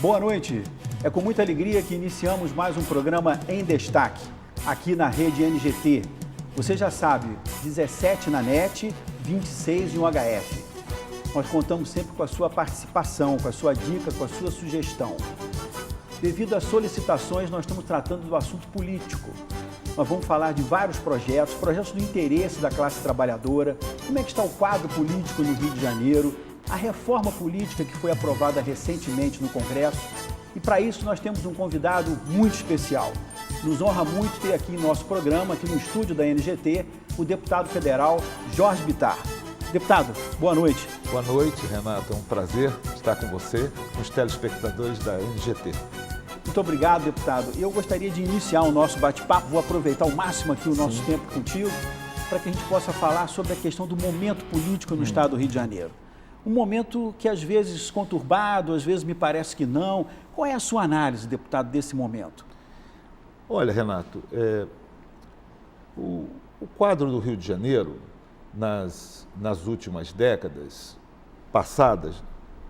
Boa noite. É com muita alegria que iniciamos mais um programa em destaque, aqui na rede NGT. Você já sabe, 17 na NET, 26 em UHF. Nós contamos sempre com a sua participação, com a sua dica, com a sua sugestão. Devido às solicitações, nós estamos tratando do assunto político. Nós vamos falar de vários projetos do interesse da classe trabalhadora, como é que está o quadro político no Rio de Janeiro, a reforma política que foi aprovada recentemente no Congresso. E para isso nós temos um convidado muito especial. Nos honra muito ter aqui em nosso programa, aqui no estúdio da NGT, o deputado federal Jorge Bittar. Deputado, boa noite. Boa noite, Renato. É um prazer estar com você, com os telespectadores da NGT. Muito obrigado, deputado. Eu gostaria de iniciar o nosso bate-papo, vou aproveitar ao máximo aqui o nosso tempo contigo, para que a gente possa falar sobre a questão do momento político no estado do Rio de Janeiro. Um momento que às vezes conturbado, às vezes me parece que não. Qual é a sua análise, deputado, desse momento? Olha, Renato, o quadro do Rio de Janeiro, nas últimas décadas passadas,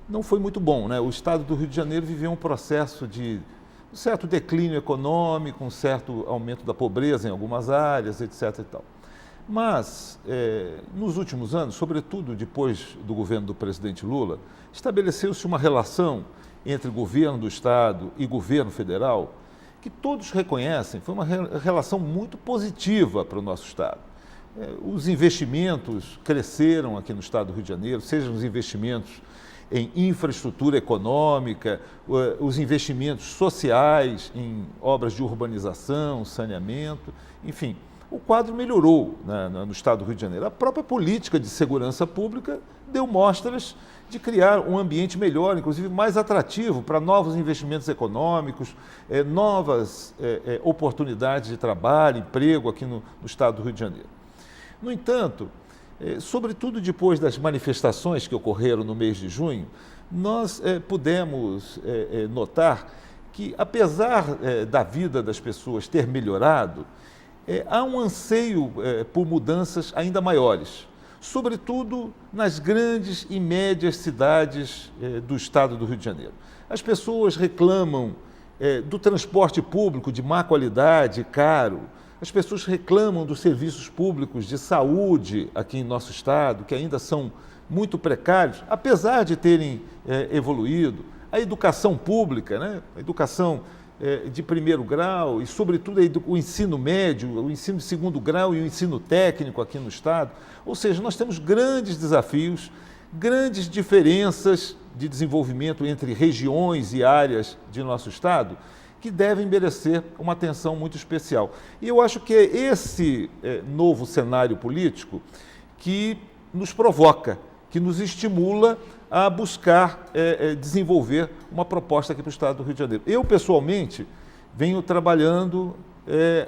não foi muito bom, né? O estado do Rio de Janeiro viveu um processo de um certo declínio econômico, um certo aumento da pobreza em algumas áreas, etc. e tal. Mas, nos últimos anos, sobretudo depois do governo do presidente Lula, estabeleceu-se uma relação entre governo do estado e governo federal que todos reconhecem, foi uma relação muito positiva para o nosso estado. Os investimentos cresceram aqui no estado do Rio de Janeiro, sejam os investimentos em infraestrutura econômica, os investimentos sociais em obras de urbanização, saneamento, enfim, o quadro melhorou no estado do Rio de Janeiro. A própria política de segurança pública deu mostras de criar um ambiente melhor, inclusive mais atrativo para novos investimentos econômicos, novas oportunidades de trabalho, emprego aqui no estado do Rio de Janeiro. No entanto, sobretudo depois das manifestações que ocorreram no mês de junho, nós pudemos notar que, apesar da vida das pessoas ter melhorado, há um anseio por mudanças ainda maiores, sobretudo nas grandes e médias cidades do estado do Rio de Janeiro. As pessoas reclamam do transporte público de má qualidade, caro. As pessoas reclamam dos serviços públicos de saúde aqui em nosso estado, que ainda são muito precários, apesar de terem evoluído. A educação pública, né? A educação de primeiro grau e, sobretudo, o ensino médio, o ensino de segundo grau e o ensino técnico aqui no estado. Ou seja, nós temos grandes desafios, grandes diferenças de desenvolvimento entre regiões e áreas de nosso estado, que devem merecer uma atenção muito especial. E eu acho que é esse novo cenário político que nos provoca, que nos estimula a buscar desenvolver uma proposta aqui para o estado do Rio de Janeiro. Eu, pessoalmente, venho trabalhando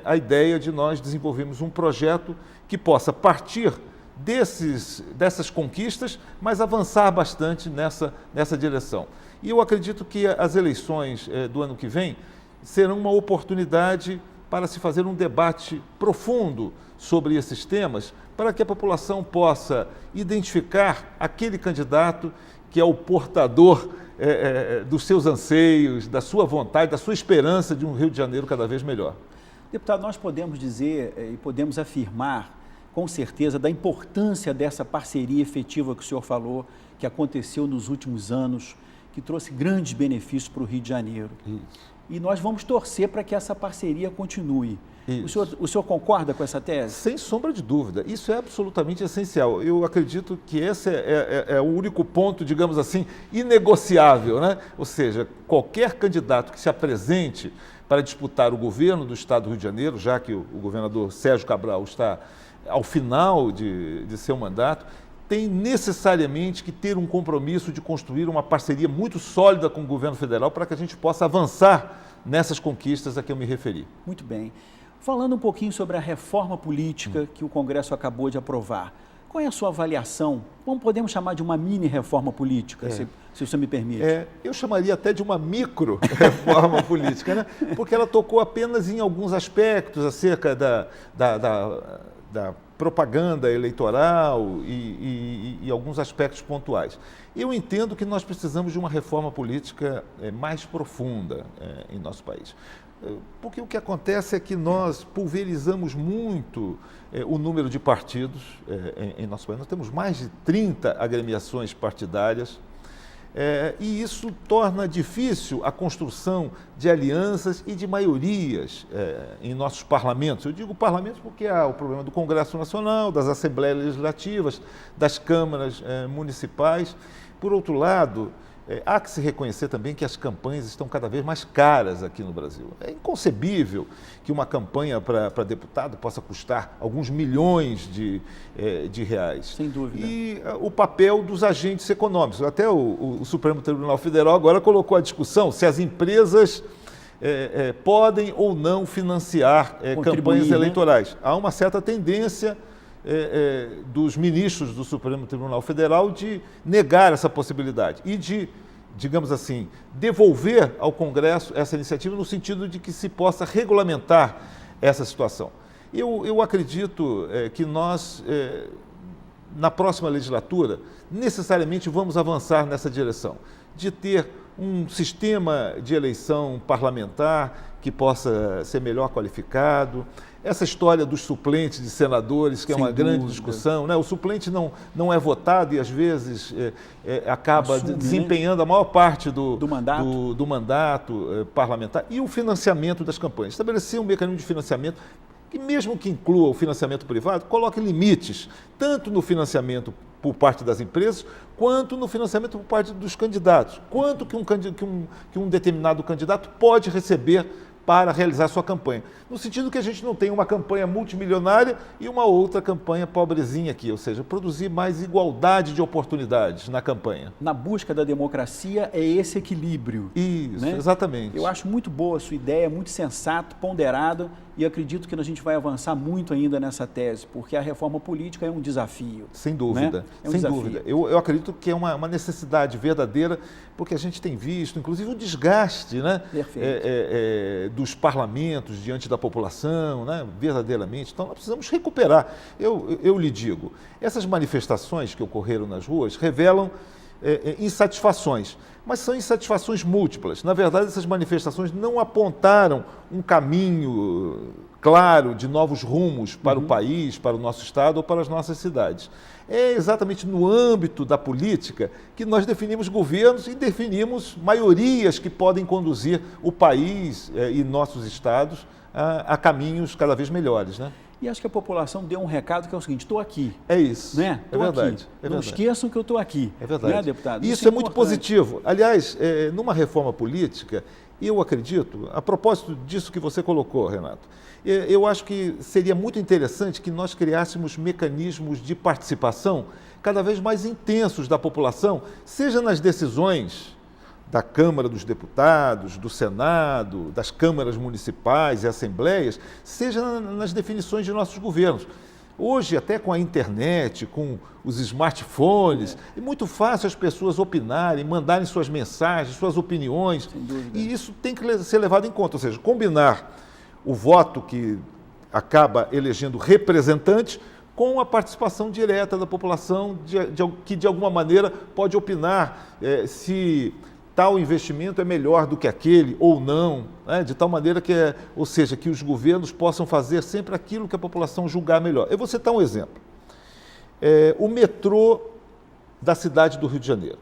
a ideia de nós desenvolvermos um projeto que possa partir dessas conquistas, mas avançar bastante nessa direção. E eu acredito que as eleições do ano que vem serão uma oportunidade para se fazer um debate profundo sobre esses temas, para que a população possa identificar aquele candidato que é o portador dos seus anseios, da sua vontade, da sua esperança de um Rio de Janeiro cada vez melhor. Deputado, nós podemos dizer e podemos afirmar com certeza da importância dessa parceria efetiva que o senhor falou, que aconteceu nos últimos anos, que trouxe grandes benefícios para o Rio de Janeiro. Isso. E nós vamos torcer para que essa parceria continue. O senhor concorda com essa tese? Sem sombra de dúvida. Isso é absolutamente essencial. Eu acredito que esse é o único ponto, digamos assim, inegociável, né? Ou seja, qualquer candidato que se apresente para disputar o governo do estado do Rio de Janeiro, já que o governador Sérgio Cabral está ao final de seu mandato, tem necessariamente que ter um compromisso de construir uma parceria muito sólida com o governo federal para que a gente possa avançar nessas conquistas a que eu me referi. Muito bem. Falando um pouquinho sobre a reforma política que o Congresso acabou de aprovar, qual é a sua avaliação? Podemos chamar de uma mini reforma política, se o senhor me permite. Eu chamaria até de uma micro reforma política, né? Porque ela tocou apenas em alguns aspectos acerca da propaganda eleitoral e alguns aspectos pontuais. Eu entendo que nós precisamos de uma reforma política mais profunda em nosso país. Porque o que acontece é que nós pulverizamos muito o número de partidos em nosso país. Nós temos mais de 30 agremiações partidárias e isso torna difícil a construção de alianças e de maiorias em nossos parlamentos. Eu digo parlamentos porque há o problema do Congresso Nacional, das Assembleias Legislativas, das câmaras municipais. Por outro lado, há que se reconhecer também que as campanhas estão cada vez mais caras aqui no Brasil. É inconcebível que uma campanha para deputado possa custar alguns milhões de reais. Sem dúvida. E o papel dos agentes econômicos. Até o Supremo Tribunal Federal agora colocou a discussão se as empresas podem ou não financiar campanhas eleitorais. Há uma certa tendência dos ministros do Supremo Tribunal Federal de negar essa possibilidade e de, digamos assim, devolver ao Congresso essa iniciativa no sentido de que se possa regulamentar essa situação. Eu acredito que nós, na próxima legislatura, necessariamente vamos avançar nessa direção, de ter um sistema de eleição parlamentar que possa ser melhor qualificado. Essa história dos suplentes de senadores, que é uma grande discussão, né? O suplente não é votado e, às vezes, acaba desempenhando a maior parte do mandato parlamentar. E o financiamento das campanhas. Estabelecer um mecanismo de financiamento que, mesmo que inclua o financiamento privado, coloque limites, tanto no financiamento por parte das empresas, quanto no financiamento por parte dos candidatos. Quanto que um determinado candidato pode receber para realizar sua campanha. No sentido que a gente não tem uma campanha multimilionária e uma outra campanha pobrezinha aqui, ou seja, produzir mais igualdade de oportunidades na campanha. Na busca da democracia é esse equilíbrio. Isso, né? Exatamente. Eu acho muito boa a sua ideia, muito sensato, ponderado, e acredito que a gente vai avançar muito ainda nessa tese, porque a reforma política é um desafio. Sem dúvida, né? É um sem desafio. dúvida. Eu acredito que é uma necessidade verdadeira, porque a gente tem visto, inclusive, o desgaste, né? Dos parlamentos diante da população, né? Verdadeiramente. Então, nós precisamos recuperar. Eu lhe digo, essas manifestações que ocorreram nas ruas revelam insatisfações, mas são insatisfações múltiplas. Na verdade, essas manifestações não apontaram um caminho claro de novos rumos para o país, para o nosso estado ou para as nossas cidades. É exatamente no âmbito da política que nós definimos governos e definimos maiorias que podem conduzir o país e nossos estados a caminhos cada vez melhores, né? E acho que a população deu um recado que é o seguinte: estou aqui. É isso. Né? É verdade. Não esqueçam que eu estou aqui. É verdade. Né, deputado? Isso é muito positivo. Aliás, numa reforma política, eu acredito, a propósito disso que você colocou, Renato, eu acho que seria muito interessante que nós criássemos mecanismos de participação cada vez mais intensos da população, seja nas decisões da Câmara dos Deputados, do Senado, das câmaras municipais e assembleias, seja nas definições de nossos governos. Hoje, até com a internet, com os smartphones, é muito fácil as pessoas opinarem, mandarem suas mensagens, suas opiniões, e isso tem que ser levado em conta, ou seja, combinar o voto que acaba elegendo representantes com a participação direta da população, que de alguma maneira pode opinar se tal investimento é melhor do que aquele ou não, né? De tal maneira que, ou seja, que os governos possam fazer sempre aquilo que a população julgar melhor. Eu vou citar um exemplo. O metrô da cidade do Rio de Janeiro.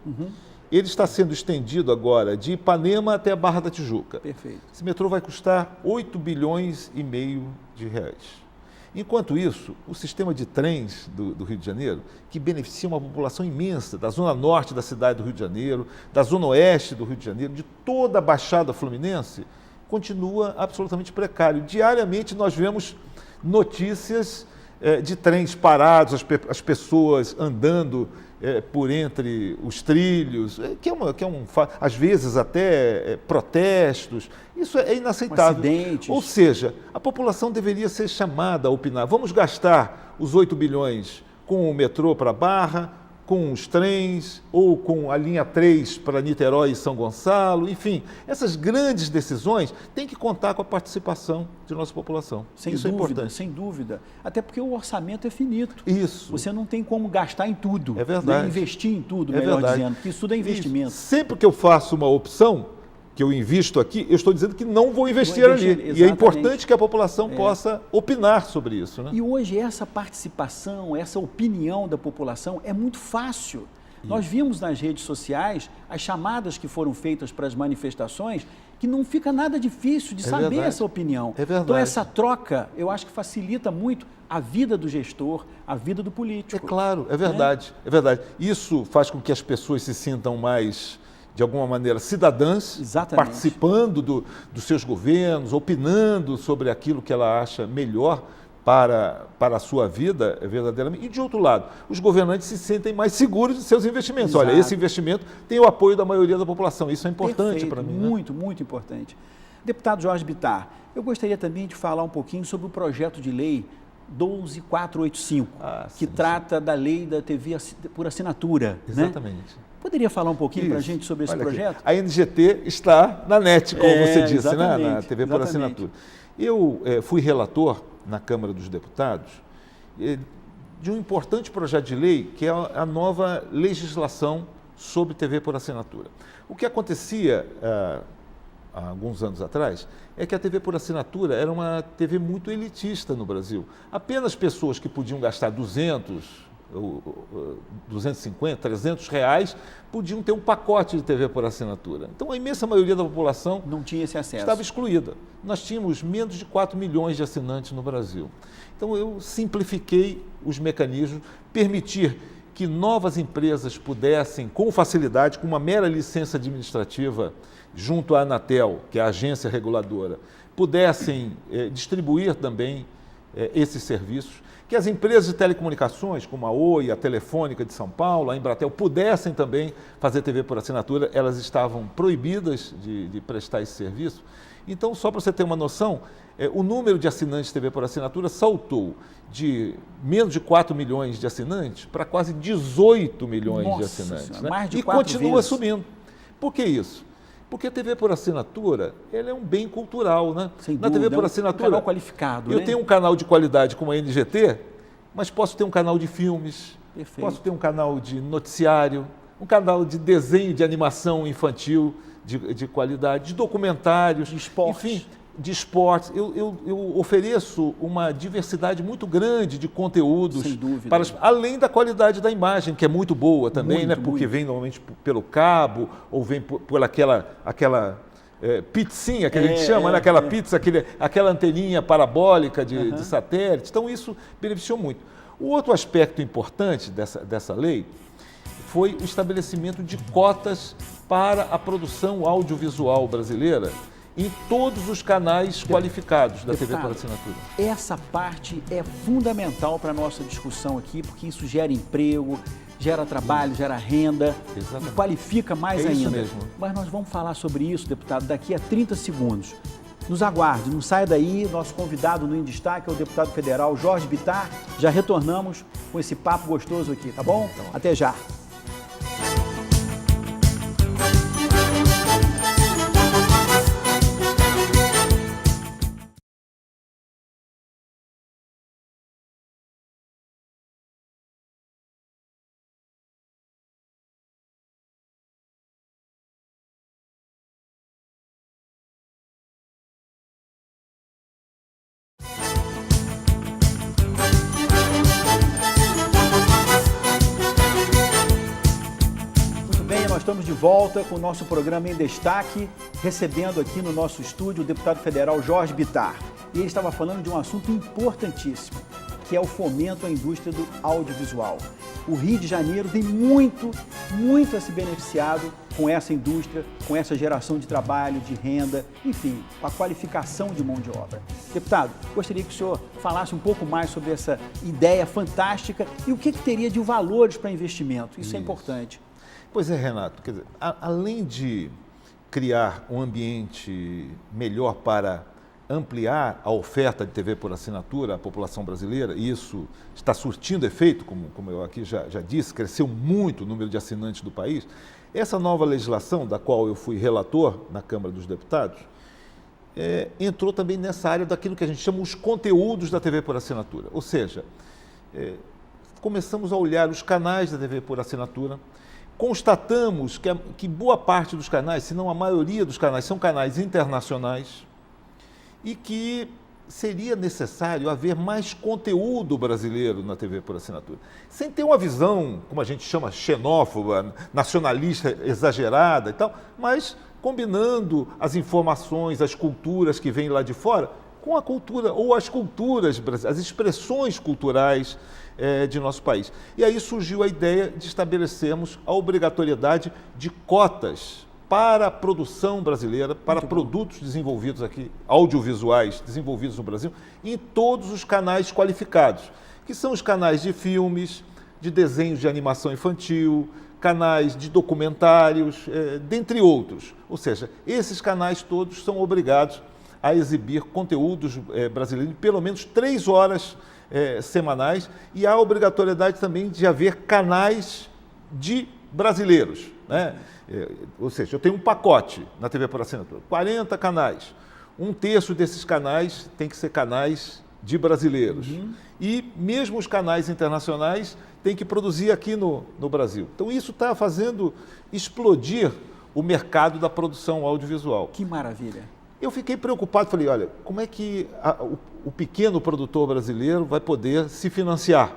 Ele está sendo estendido agora de Ipanema até a Barra da Tijuca. Perfeito. Esse metrô vai custar 8,5 bilhões de reais. Enquanto isso, o sistema de trens do Rio de Janeiro, que beneficia uma população imensa da zona norte da cidade do Rio de Janeiro, da zona oeste do Rio de Janeiro, de toda a Baixada Fluminense, continua absolutamente precário. Diariamente nós vemos notícias de trens parados, as pessoas andando por entre os trilhos, às vezes até protestos. Isso é inaceitável. Acidentes. Ou seja, a população deveria ser chamada a opinar. Vamos gastar os 8 bilhões com o metrô para a Barra, com os trens, ou com a linha 3 para Niterói e São Gonçalo, enfim, essas grandes decisões têm que contar com a participação de nossa população. Isso é importante. Sem dúvida. Até porque o orçamento é finito. Isso. Você não tem como gastar em tudo. É verdade. Né? Investir em tudo, melhor dizendo, porque isso tudo é investimento. Isso. Sempre que eu faço uma opção, que eu invisto aqui, eu estou dizendo que não vou investir ali. Exatamente. E é importante que a população possa opinar sobre isso. Né? E hoje essa participação, essa opinião da população é muito fácil. Isso. Nós vimos nas redes sociais as chamadas que foram feitas para as manifestações, que não fica nada difícil de saber essa opinião. É verdade. Então essa troca, eu acho que facilita muito a vida do gestor, a vida do político. É claro, é verdade, é verdade. Isso faz com que as pessoas se sintam mais, de alguma maneira, cidadãs, exatamente, participando dos seus governos, opinando sobre aquilo que ela acha melhor para a sua vida, verdadeiramente. E, de outro lado, os governantes se sentem mais seguros de seus investimentos. Exato. Olha, esse investimento tem o apoio da maioria da população. Isso é importante para mim. Muito, muito importante. Deputado Jorge Bittar, eu gostaria também de falar um pouquinho sobre o projeto de lei 12485, que trata da lei da TV por assinatura. Exatamente. Né? Poderia falar um pouquinho para a gente sobre esse projeto? Aqui. A NGT está na NET, como você disse, né? Na TV por assinatura. Eu fui relator na Câmara dos Deputados de um importante projeto de lei, que é a nova legislação sobre TV por assinatura. O que acontecia há alguns anos atrás é que a TV por assinatura era uma TV muito elitista no Brasil. Apenas pessoas que podiam gastar 250, 300 reais, podiam ter um pacote de TV por assinatura. Então, a imensa maioria da população não tinha esse acesso. Estava excluída. Nós tínhamos menos de 4 milhões de assinantes no Brasil. Então, eu simplifiquei os mecanismos, permitir que novas empresas pudessem, com facilidade, com uma mera licença administrativa, junto à Anatel, que é a agência reguladora, pudessem distribuir também esses serviços, que as empresas de telecomunicações, como a Oi, a Telefônica de São Paulo, a Embratel, pudessem também fazer TV por assinatura. Elas estavam proibidas de prestar esse serviço. Então, só para você ter uma noção, o número de assinantes de TV por assinatura saltou de menos de 4 milhões de assinantes para quase 18 milhões de assinantes. Senhora, né? mais de e 4 continua vezes. subindo. Por que isso? Porque a TV por assinatura, ela é um bem cultural, né? Sem Na dúvida, TV por assinatura, um canal qualificado, eu né? tenho um canal de qualidade como a NGT, mas posso ter um canal de filmes, posso ter um canal de noticiário, um canal de desenho de animação infantil de qualidade, de documentários, de esportes. Enfim, de esportes. Eu ofereço uma diversidade muito grande de conteúdos. Sem dúvida. Além da qualidade da imagem, que é muito boa também, muito, né? Porque muito. vem normalmente pelo cabo, ou vem por aquela pizzinha que a gente chama, né? Aquela pizza, aquela anteninha parabólica de satélite. Então, isso beneficiou muito. O outro aspecto importante dessa lei foi o estabelecimento de cotas para a produção audiovisual brasileira em todos os canais qualificados da TV por assinatura. Essa parte é fundamental para a nossa discussão aqui, porque isso gera emprego, gera trabalho, gera renda, e qualifica mais ainda. Isso mesmo. Mas nós vamos falar sobre isso, deputado, daqui a 30 segundos. Nos aguarde, não saia daí. Nosso convidado no Em Destaque é o deputado federal Jorge Bittar. Já retornamos com esse papo gostoso aqui, tá bom? Então, até já. Estamos de volta com o nosso programa Em Destaque, recebendo aqui no nosso estúdio o deputado federal Jorge Bittar. E ele estava falando de um assunto importantíssimo, que é o fomento à indústria do audiovisual. O Rio de Janeiro tem muito a se beneficiado com essa indústria, com essa geração de trabalho, de renda, enfim, com a qualificação de mão de obra. Deputado, gostaria que o senhor falasse um pouco mais sobre essa ideia fantástica e o que teria de valores para investimento. Isso é importante. Pois é, Renato, quer dizer, além de criar um ambiente melhor para ampliar a oferta de TV por assinatura à população brasileira, e isso está surtindo efeito, como eu aqui já disse, cresceu muito o número de assinantes do país. Essa nova legislação, da qual eu fui relator na Câmara dos Deputados, entrou também nessa área daquilo que a gente chama os conteúdos da TV por assinatura. Ou seja, começamos a olhar os canais da TV por assinatura, constatamos que boa parte dos canais, se não a maioria dos canais, são canais internacionais, e que seria necessário haver mais conteúdo brasileiro na TV por assinatura. Sem ter uma visão, como a gente chama, xenófoba, nacionalista exagerada e tal, mas combinando as informações, as culturas que vêm lá de fora, com a cultura, ou as culturas, as expressões culturais de nosso país. E aí surgiu a ideia de estabelecermos a obrigatoriedade de cotas para a produção brasileira, para produtos desenvolvidos aqui, audiovisuais desenvolvidos no Brasil, em todos os canais qualificados, que são os canais de filmes, de desenhos de animação infantil, canais de documentários, dentre outros. Ou seja, esses canais todos são obrigados a exibir conteúdos brasileiros de pelo menos 3 horas semanais, e há a obrigatoriedade também de haver canais de brasileiros, né? Ou seja, eu tenho um pacote na TV por assinatura, 40 canais. 1/3 desses canais tem que ser canais de brasileiros. E mesmo os canais internacionais têm que produzir aqui no Brasil. Então isso está fazendo explodir o mercado da produção audiovisual. Que maravilha! Eu fiquei preocupado, falei, olha, como é que o pequeno produtor brasileiro vai poder se financiar?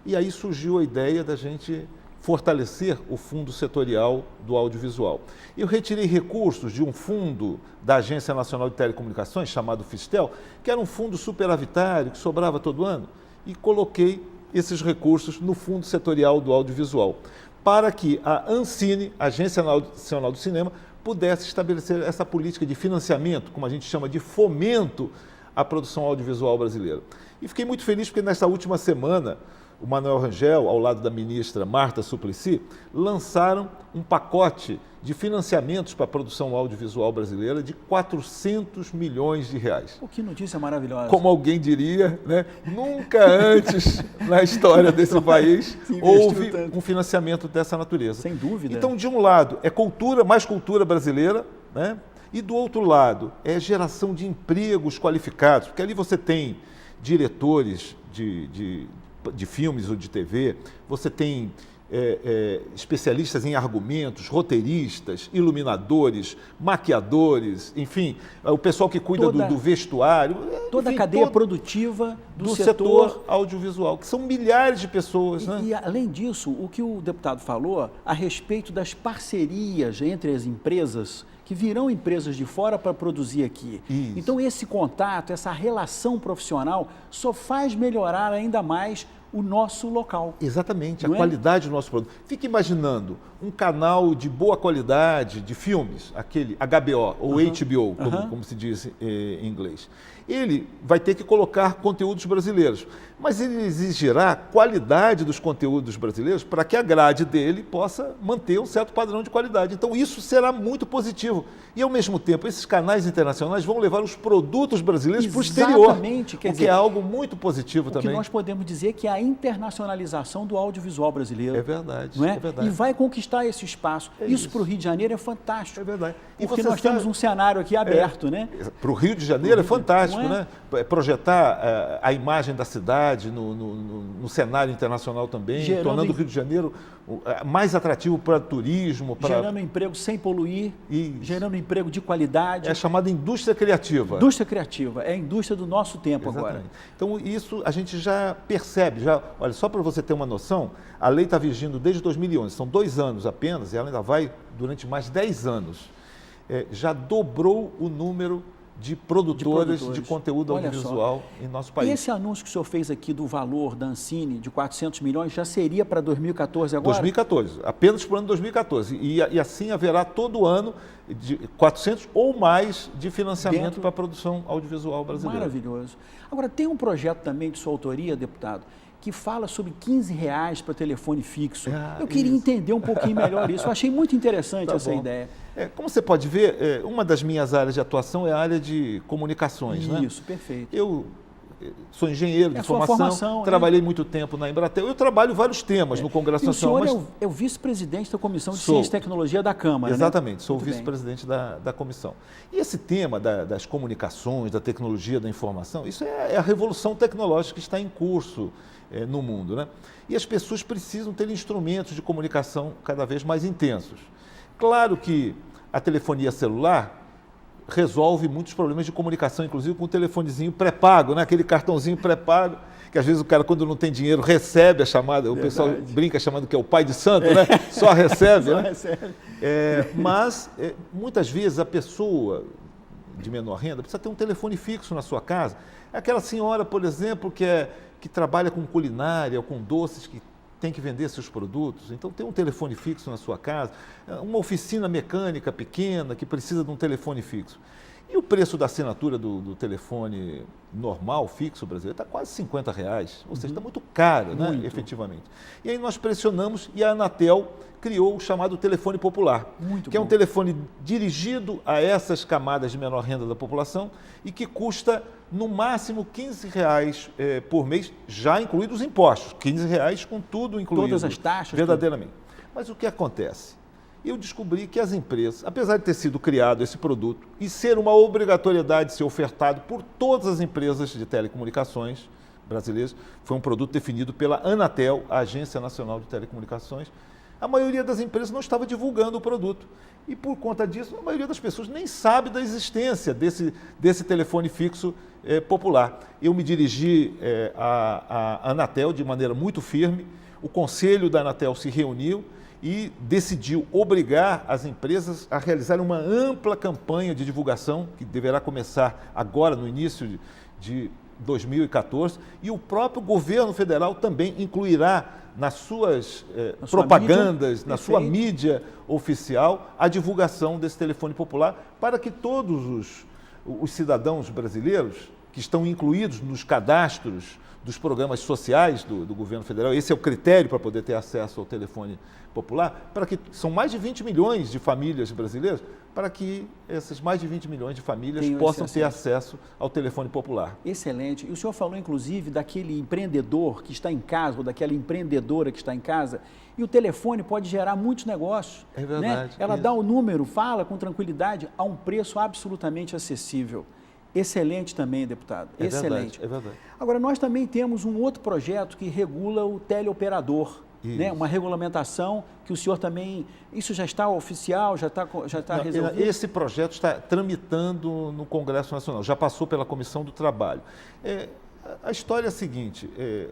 E aí surgiu a ideia da gente fortalecer o fundo setorial do audiovisual. Eu retirei recursos de um fundo da Agência Nacional de Telecomunicações, chamado Fistel, que era um fundo superavitário, que sobrava todo ano, e coloquei esses recursos no fundo setorial do audiovisual, para que a Ancine, Agência Nacional do Cinema, pudesse estabelecer essa política de financiamento, como a gente chama de fomento à produção audiovisual brasileira. E fiquei muito feliz porque nesta última semana, o Manuel Rangel, ao lado da ministra Marta Suplicy, lançaram um pacote de financiamentos para a produção audiovisual brasileira de 400 milhões de reais. Que notícia maravilhosa. Como alguém diria, né? Nunca antes na história desse país houve um financiamento dessa natureza. Sem dúvida. Então, de um lado, é cultura, mais cultura brasileira, né? E do outro lado, é geração de empregos qualificados, porque ali você tem diretores de filmes ou de TV, você tem especialistas em argumentos, roteiristas, iluminadores, maquiadores, enfim, o pessoal que cuida do vestuário. Toda enfim, a cadeia produtiva do setor audiovisual, que são milhares de pessoas. E além disso, o que o deputado falou a respeito das parcerias entre as empresas, que virão empresas de fora para produzir aqui. Isso. Então esse contato, essa relação profissional só faz melhorar ainda mais o nosso local. Exatamente, a qualidade do nosso produto. Fique imaginando um canal de boa qualidade de filmes, aquele HBO ou HBO, como se diz em inglês. Ele vai ter que colocar conteúdos brasileiros, mas ele exigirá a qualidade dos conteúdos brasileiros para que a grade dele possa manter um certo padrão de qualidade. Então isso será muito positivo. E ao mesmo tempo, esses canais internacionais vão levar os produtos brasileiros para o exterior, o que é algo muito positivo também. O que nós podemos dizer que é a internacionalização do audiovisual brasileiro. É verdade, não é? É verdade. E vai conquistar esse espaço. Isso para o Rio de Janeiro é fantástico. É verdade. E porque nós temos um cenário aqui aberto, né? Para o Rio de Janeiro é fantástico, né? Projetar a imagem da cidade no cenário internacional também, tornando o Rio de Janeiro mais atrativo para turismo. Gerando emprego sem poluir, gerando emprego de qualidade. É chamada indústria criativa. Indústria criativa, é a indústria do nosso tempo. Exatamente. Agora. Então isso a gente já percebe, olha, só para você ter uma noção, a lei está vigindo desde 2011, são 2 anos apenas, e ela ainda vai durante mais 10 anos. Já dobrou o número de produtoras de conteúdo audiovisual em nosso país. E esse anúncio que o senhor fez aqui do valor da Ancine de 400 milhões já seria para 2014 agora? 2014, apenas para o ano 2014. E assim haverá todo ano de 400 ou mais de financiamento para a produção audiovisual brasileira. Maravilhoso. Agora, tem um projeto também de sua autoria, deputado, que fala sobre R$ 15 para telefone fixo. Eu queria entender um pouquinho melhor isso. Eu achei muito interessante essa ideia. Como você pode ver, uma das minhas áreas de atuação é a área de comunicações. Isso, né? Perfeito. Eu sou engenheiro de formação, trabalhei muito tempo na Embratel. Eu trabalho vários temas no Congresso Nacional. O senhor é o vice-presidente da Comissão de Ciência e Tecnologia da Câmara, exatamente, né? Sou o vice-presidente da comissão. E esse tema das comunicações, da tecnologia, da informação, isso é a revolução tecnológica que está em curso no mundo, né? E as pessoas precisam ter instrumentos de comunicação cada vez mais intensos. Claro que a telefonia celular resolve muitos problemas de comunicação, inclusive com o telefonezinho pré-pago, né? Aquele cartãozinho pré-pago, que às vezes o cara, quando não tem dinheiro, recebe a chamada, o pessoal brinca chamando que é o pai de santo, né? Só recebe, né? Mas, muitas vezes, a pessoa de menor renda precisa ter um telefone fixo na sua casa. Aquela senhora, por exemplo, que trabalha com culinária ou com doces, que tem que vender seus produtos, então tem um telefone fixo na sua casa, uma oficina mecânica pequena que precisa de um telefone fixo. E o preço da assinatura do telefone normal, fixo brasileiro, está quase R$50, ou seja, está muito caro, né, efetivamente. E aí nós pressionamos e a Anatel criou o chamado telefone popular, que é um telefone dirigido a essas camadas de menor renda da população e que custa no máximo R$15 por mês, já incluídos os impostos, R$15 com tudo incluído. Todas as taxas. Verdadeiramente. Mas o que acontece? Eu descobri que as empresas, apesar de ter sido criado esse produto e ser uma obrigatoriedade de ser ofertado por todas as empresas de telecomunicações brasileiras, foi um produto definido pela Anatel, a Agência Nacional de Telecomunicações, a maioria das empresas não estava divulgando o produto. E por conta disso, a maioria das pessoas nem sabe da existência desse telefone fixo popular. Eu me dirigi à Anatel de maneira muito firme, o conselho da Anatel se reuniu e decidiu obrigar as empresas a realizar uma ampla campanha de divulgação, que deverá começar agora, no início de 2014, e o próprio governo federal também incluirá nas suas propagandas, na sua mídia oficial, a divulgação desse telefone popular, para que todos os cidadãos brasileiros que estão incluídos nos cadastros dos programas sociais do governo federal, esse é o critério para poder ter acesso ao telefone popular, para que são mais de 20 milhões de famílias brasileiras, para que essas mais de 20 milhões de famílias possam ter acesso ao telefone popular. Excelente. E o senhor falou, inclusive, daquele empreendedor que está em casa, ou daquela empreendedora que está em casa, e o telefone pode gerar muitos negócios. É verdade. Né? Ela dá o número, fala com tranquilidade, a um preço absolutamente acessível. Excelente também, deputado. Excelente. É verdade. Agora, nós também temos um outro projeto que regula o teleoperador. Né? Uma regulamentação que o senhor também... Isso já está oficial, já está resolvido? Esse projeto está tramitando no Congresso Nacional, já passou pela Comissão do Trabalho. A história é a seguinte,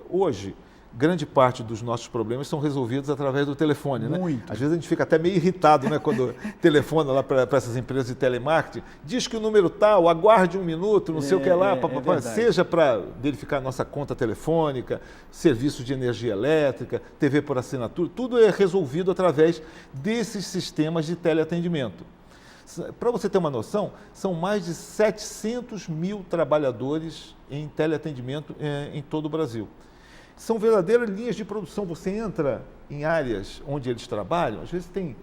hoje, grande parte dos nossos problemas são resolvidos através do telefone, né? Às vezes a gente fica até meio irritado, né, quando telefona lá para essas empresas de telemarketing, diz que o número tal, aguarde um minuto, não sei o que lá, seja para verificar nossa conta telefônica, serviços de energia elétrica, TV por assinatura, tudo é resolvido através desses sistemas de teleatendimento. Para você ter uma noção, são mais de 700 mil trabalhadores em teleatendimento em todo o Brasil. São verdadeiras linhas de produção. Você entra em áreas onde eles trabalham, às vezes tem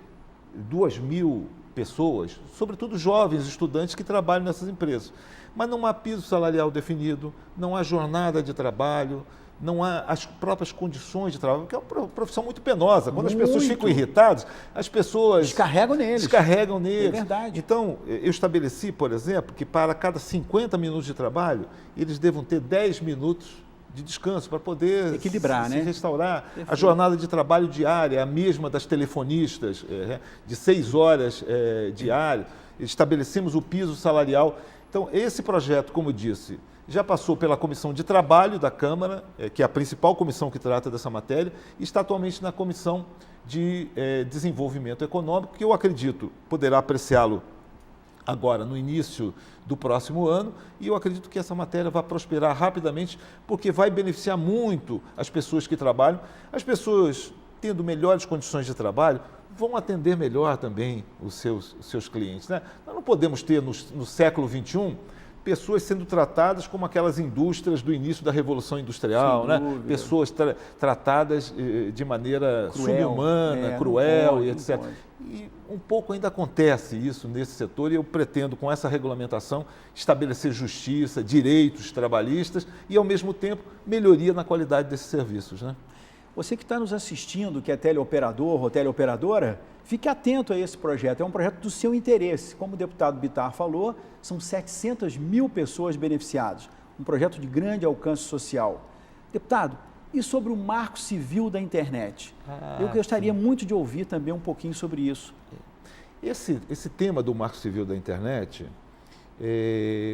2.000 pessoas, sobretudo jovens estudantes que trabalham nessas empresas. Mas não há piso salarial definido, não há jornada de trabalho, não há as próprias condições de trabalho, porque é uma profissão muito penosa. Quando as pessoas ficam irritadas, as pessoas... Descarregam neles. É verdade. Então, eu estabeleci, por exemplo, que para cada 50 minutos de trabalho, eles devam ter 10 minutos de descanso para poder equilibrar, se restaurar. Perfeito. A jornada de trabalho diária é a mesma das telefonistas, de 6 horas diárias. Estabelecemos o piso salarial. Então, esse projeto, como eu disse, já passou pela Comissão de Trabalho da Câmara, que é a principal comissão que trata dessa matéria, e está atualmente na Comissão de Desenvolvimento Econômico, que eu acredito poderá apreciá-lo agora no início do próximo ano, e eu acredito que essa matéria vai prosperar rapidamente, porque vai beneficiar muito as pessoas que trabalham, as pessoas tendo melhores condições de trabalho, vão atender melhor também os seus clientes, né? Nós não podemos ter no século XXI pessoas sendo tratadas como aquelas indústrias do início da Revolução Industrial, né? Pessoas tratadas de maneira subhumana, cruel e etc. E um pouco ainda acontece isso nesse setor e eu pretendo, com essa regulamentação, estabelecer justiça, direitos trabalhistas e, ao mesmo tempo, melhoria na qualidade desses serviços, né? Você que está nos assistindo, que é teleoperador ou teleoperadora, fique atento a esse projeto. É um projeto do seu interesse. Como o deputado Bittar falou, são 700 mil pessoas beneficiadas. Um projeto de grande alcance social. Deputado, e sobre o Marco Civil da Internet? Eu gostaria muito de ouvir também um pouquinho sobre isso. Esse tema do Marco Civil da Internet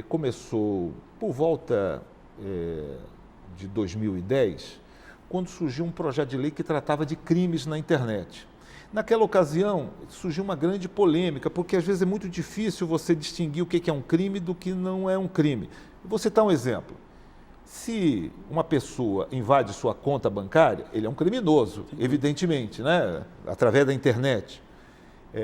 começou por volta de 2010, quando surgiu um projeto de lei que tratava de crimes na internet. Naquela ocasião, surgiu uma grande polêmica, porque às vezes é muito difícil você distinguir o que é um crime do que não é um crime. Vou citar um exemplo. Se uma pessoa invade sua conta bancária, ele é um criminoso, evidentemente, né? Através da internet.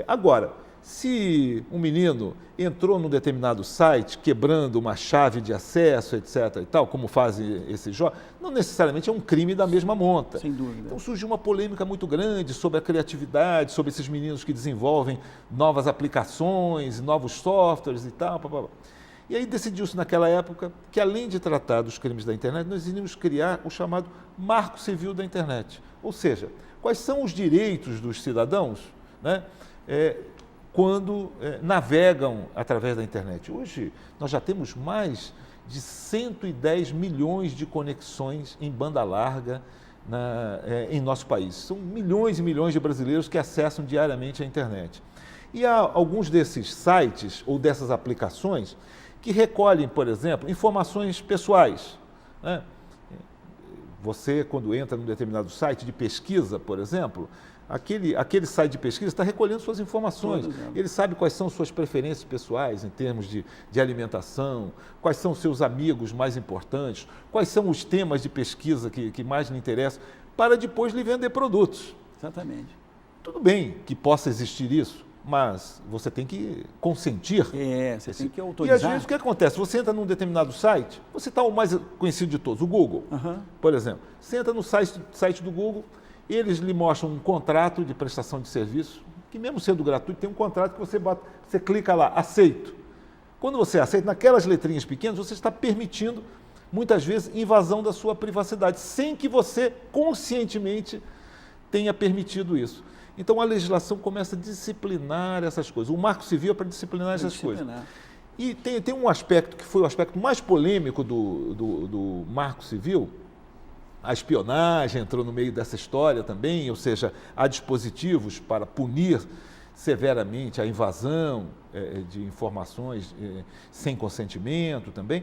Agora, se um menino entrou num determinado site quebrando uma chave de acesso, etc. e tal, como fazem esses jogos, não necessariamente é um crime da mesma monta. Sem dúvida. Então surgiu uma polêmica muito grande sobre a criatividade, sobre esses meninos que desenvolvem novas aplicações, novos softwares e tal. E aí decidiu-se naquela época que, além de tratar dos crimes da internet, nós iríamos criar o chamado Marco Civil da Internet. Ou seja, quais são os direitos dos cidadãos, né? Quando navegam através da internet. Hoje, nós já temos mais de 110 milhões de conexões em banda larga em nosso país. São milhões e milhões de brasileiros que acessam diariamente a internet. E há alguns desses sites ou dessas aplicações que recolhem, por exemplo, informações pessoais, né? Você, quando entra num determinado site de pesquisa, por exemplo, aquele site de pesquisa está recolhendo suas informações. Ele sabe quais são suas preferências pessoais em termos de alimentação, quais são seus amigos mais importantes, quais são os temas de pesquisa que mais lhe interessam, para depois lhe vender produtos. Exatamente. Tudo bem que possa existir isso, mas você tem que consentir. Você tem que autorizar. E às vezes o que acontece? Você entra num determinado site, você está o mais conhecido de todos, o Google, por exemplo. Você entra no site do Google, eles lhe mostram um contrato de prestação de serviço, que mesmo sendo gratuito, tem um contrato que você clica lá, aceito. Quando você aceita, naquelas letrinhas pequenas, você está permitindo, muitas vezes, invasão da sua privacidade, sem que você conscientemente tenha permitido isso. Então, a legislação começa a disciplinar essas coisas. O Marco Civil é para disciplinar essas coisas. E tem um aspecto que foi o aspecto mais polêmico do Marco Civil. A espionagem entrou no meio dessa história também, ou seja, há dispositivos para punir severamente a invasão de informações sem consentimento também,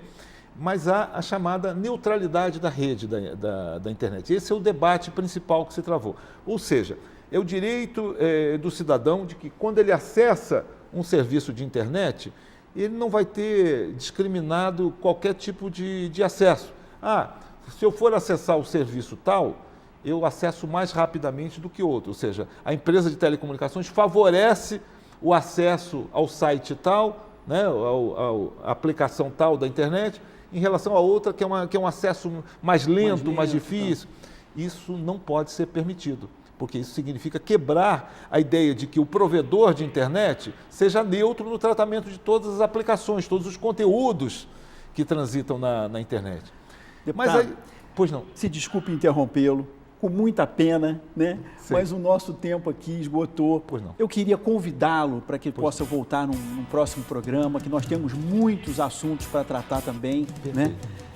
mas há a chamada neutralidade da rede da internet. Esse é o debate principal que se travou. Ou seja, é o direito do cidadão de que, quando ele acessa um serviço de internet, ele não vai ter discriminado qualquer tipo de acesso. Se eu for acessar o serviço tal, eu acesso mais rapidamente do que outro. Ou seja, a empresa de telecomunicações favorece o acesso ao site tal, né, à aplicação tal da internet, em relação a outra que é um acesso mais lento, mais difícil. Isso não pode ser permitido, porque isso significa quebrar a ideia de que o provedor de internet seja neutro no tratamento de todas as aplicações, todos os conteúdos que transitam na internet. Deputado, mas aí, pois não. Se desculpe interrompê-lo, com muita pena, né? Sim. Mas o nosso tempo aqui esgotou. Pois não. Eu queria convidá-lo para que possa voltar num próximo programa, que nós temos muitos assuntos para tratar também, né?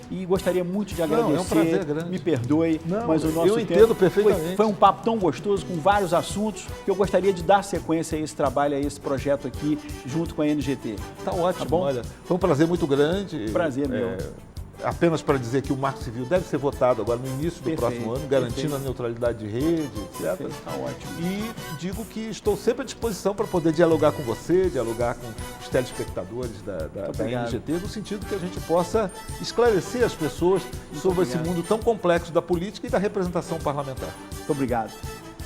E gostaria muito de agradecer. É um prazer grande. Me perdoe, mas o nosso eu entendo perfeitamente. Foi um papo tão gostoso, com vários assuntos, que eu gostaria de dar sequência a esse trabalho, a esse projeto aqui, junto com a NGT. Tá ótimo. Tá bom? Olha, foi um prazer muito grande. Prazer meu. Apenas para dizer que o Marco Civil deve ser votado agora no início do próximo ano, garantindo a neutralidade de rede, etc. Está ótimo. E digo que estou sempre à disposição para poder dialogar com você, dialogar com os telespectadores da NGT, no sentido que a gente possa esclarecer as pessoas sobre esse mundo tão complexo da política e da representação parlamentar. Muito obrigado.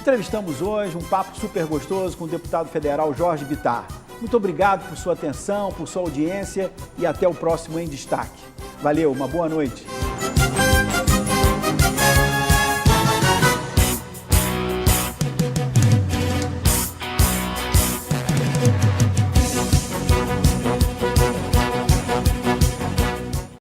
Entrevistamos hoje um papo super gostoso com o deputado federal Jorge Bittar. Muito obrigado por sua atenção, por sua audiência e até o próximo Em Destaque. Valeu, uma boa noite.